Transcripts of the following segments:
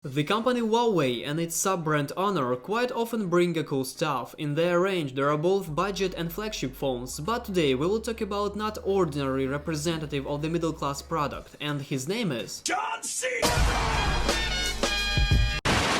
The company Huawei and its sub-brand Honor quite often bring a cool stuff. In their range there are both budget and flagship phones, but today we will talk about not ordinary representative of the middle class product, and his name is John C.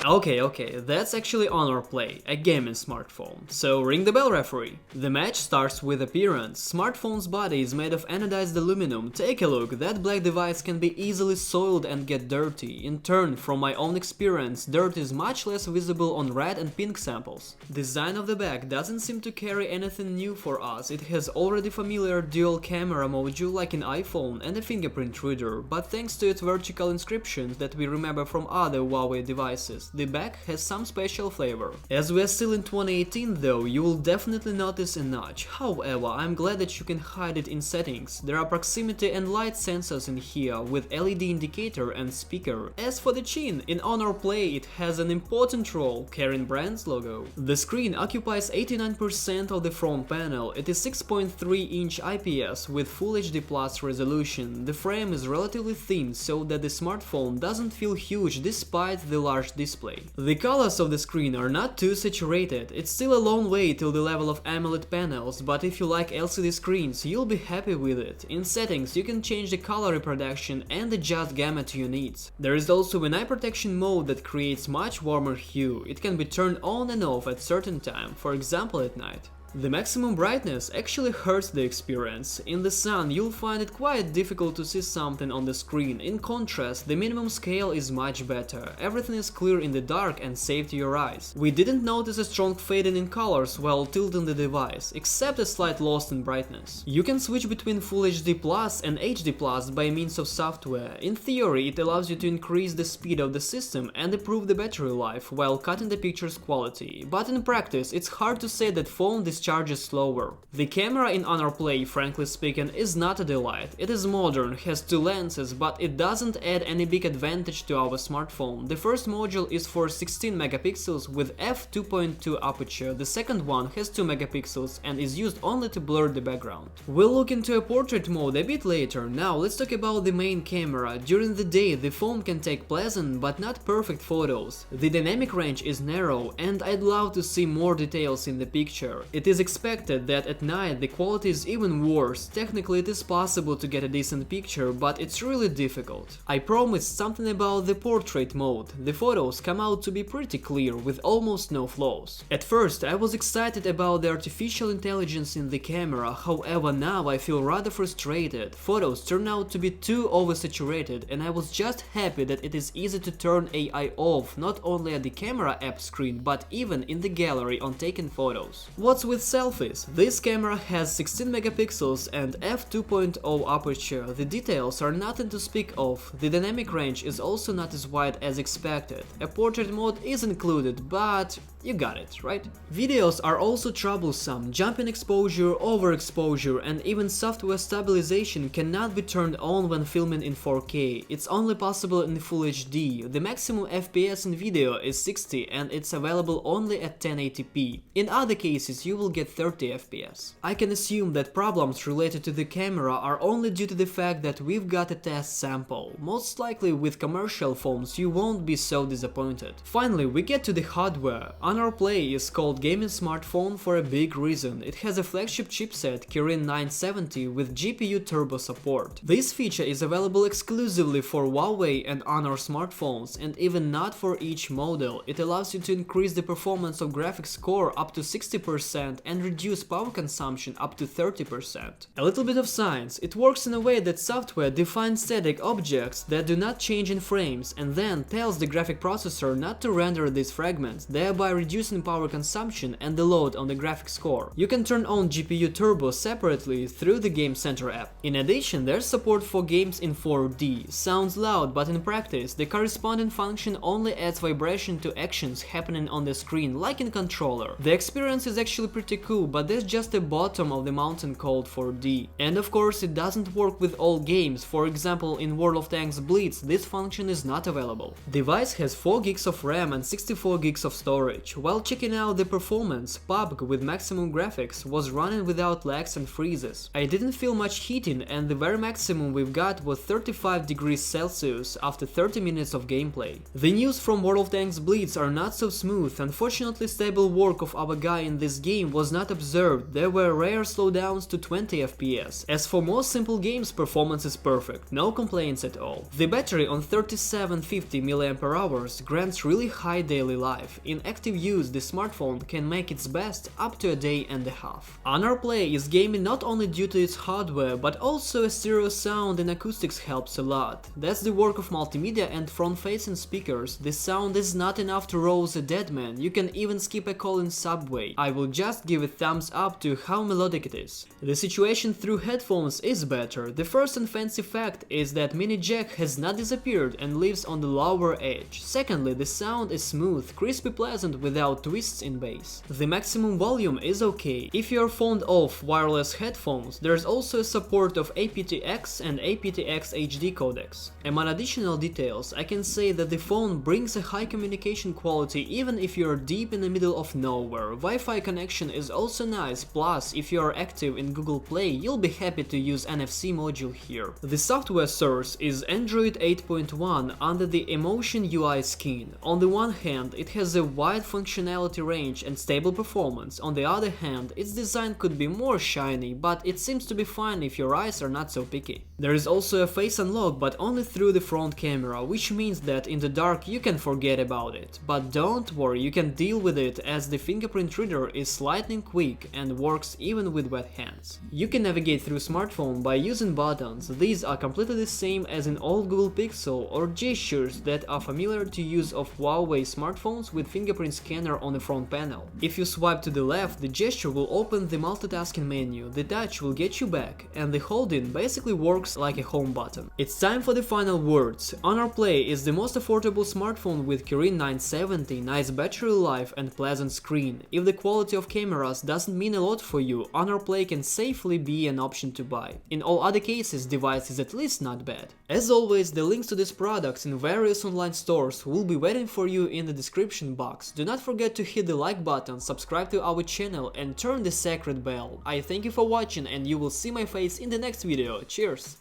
Okay, that's actually Honor Play, a gaming smartphone. So ring the bell, referee. The match starts with appearance. Smartphone's body is made of anodized aluminum. Take a look, that black device can be easily soiled and get dirty. In turn, from my own experience, dirt is much less visible on red and pink samples. Design of the back doesn't seem to carry anything new for us. It has already familiar dual camera module like in iPhone and a fingerprint reader, but thanks to its vertical inscriptions that we remember from other Huawei devices, the back has some special flavor. As we are still in 2018 though, you will definitely notice a notch. However, I'm glad that you can hide it in settings. There are proximity and light sensors in here with LED indicator and speaker. As for the chin, in Honor Play it has an important role, Kirin brand's logo. The screen occupies 89% of the front panel. It is 6.3-inch IPS with Full HD Plus resolution. The frame is relatively thin so that the smartphone doesn't feel huge despite the large display. The colors of the screen are not too saturated. It's still a long way till the level of AMOLED panels, but if you like LCD screens, you'll be happy with it. In settings, you can change the color reproduction and adjust gamma to your needs. There is also an eye protection mode that creates much warmer hue. It can be turned on and off at certain time, for example at night. The maximum brightness actually hurts the experience. In the sun, you'll find it quite difficult to see something on the screen. In contrast, the minimum scale is much better. Everything is clear in the dark and safe to your eyes. We didn't notice a strong fading in colors while tilting the device, except a slight loss in brightness. You can switch between Full HD Plus and HD Plus by means of software. In theory, it allows you to increase the speed of the system and improve the battery life while cutting the picture's quality. But in practice, it's hard to say that phone discharges slower. The camera in Honor Play, frankly speaking, is not a delight. It is modern, has two lenses, but it doesn't add any big advantage to our smartphone. The first module is for 16 megapixels with f2.2 aperture, the second one has 2 megapixels and is used only to blur the background. We'll look into a portrait mode a bit later. Now let's talk about the main camera. During the day the phone can take pleasant but not perfect photos. The dynamic range is narrow and I'd love to see more details in the picture. It is expected that at night the quality is even worse. Technically it is possible to get a decent picture, but it's really difficult. I promised something about the portrait mode. The photos come out to be pretty clear with almost no flaws. At first I was excited about the artificial intelligence in the camera, however now I feel rather frustrated. Photos turn out to be too oversaturated and I was just happy that it is easy to turn AI off, not only at the camera app screen but even in the gallery on taken photos. What's with selfies? This camera has 16 megapixels and f2.0 aperture. The details are nothing to speak of. The dynamic range is also not as wide as expected. A portrait mode is included, but you got it, right? Videos are also troublesome. Jumping exposure, overexposure, and even software stabilization cannot be turned on when filming in 4K. It's only possible in Full HD. The maximum FPS in video is 60 and it's available only at 1080p. In other cases, you will get 30 FPS. I can assume that problems related to the camera are only due to the fact that we've got a test sample. Most likely with commercial phones you won't be so disappointed. Finally, we get to the hardware. Honor Play is called gaming smartphone for a big reason. It has a flagship chipset Kirin 970 with GPU turbo support. This feature is available exclusively for Huawei and Honor smartphones, and even not for each model. It allows you to increase the performance of graphics core up to 60% and reduce power consumption up to 30%. A little bit of science. It works in a way that software defines static objects that do not change in frames and then tells the graphic processor not to render these fragments, thereby reducing power consumption and the load on the graphics core. You can turn on GPU turbo separately through the Game Center app. In addition, there's support for games in 4D. Sounds loud, but in practice, the corresponding function only adds vibration to actions happening on the screen, like in controller. The experience is actually pretty cool, but there's just a bottom of the mountain called 4D. And of course, it doesn't work with all games. For example, in World of Tanks Blitz, this function is not available. Device has 4 gigs of RAM and 64 gigs of storage. average. While checking out the performance, PUBG with maximum graphics was running without lags and freezes. I didn't feel much heating, and the very maximum we've got was 35 degrees Celsius after 30 minutes of gameplay. The news from World of Tanks bleeds are not so smooth. Unfortunately, stable work of our guy in this game was not observed. There were rare slowdowns to 20 FPS. As for most simple games, performance is perfect, no complaints at all. The battery on 3750 mAh grants really high daily life. In active use, the smartphone can make its best up to a day and a half. Honor Play is gaming not only due to its hardware, but also a stereo sound and acoustics helps a lot. That's the work of multimedia and front-facing speakers. The sound is not enough to rouse a dead man. You can even skip a call in subway. I will just give a thumbs up to how melodic it is. The situation through headphones is better. The first and fancy fact is that mini jack has not disappeared and lives on the lower edge. Secondly, the sound is smooth, crispy, pleasant without twists in bass. The maximum volume is okay. If you are fond of wireless headphones, there's also support of aptX and aptX HD codecs. Among additional details, I can say that the phone brings a high communication quality even if you are deep in the middle of nowhere. Wi-Fi connection is also nice, plus if you are active in Google Play, you'll be happy to use NFC module here. The software source is Android 8.1 under the Emotion UI skin. On the one hand, it has a wide functionality range and stable performance. On the other hand, its design could be more shiny, but it seems to be fine if your eyes are not so picky. There is also a face unlock, but only through the front camera, which means that in the dark you can forget about it. But don't worry, you can deal with it as the fingerprint reader is lightning quick and works even with wet hands. You can navigate through smartphone by using buttons. These are completely the same as in old Google Pixel, or gestures that are familiar to use of Huawei smartphones with fingerprint scanner on the front panel. If you swipe to the left, the gesture will open the multitasking menu, the touch will get you back, and the holding basically works like a home button. It's time for the final words. Honor Play is the most affordable smartphone with Kirin 970, nice battery life and pleasant screen. If the quality of cameras doesn't mean a lot for you, Honor Play can safely be an option to buy. In all other cases, device is at least not bad. As always, the links to these products in various online stores will be waiting for you in the description box. Do not forget to hit the like button, subscribe to our channel and turn the sacred bell. I thank you for watching and you will see my face in the next video. Cheers!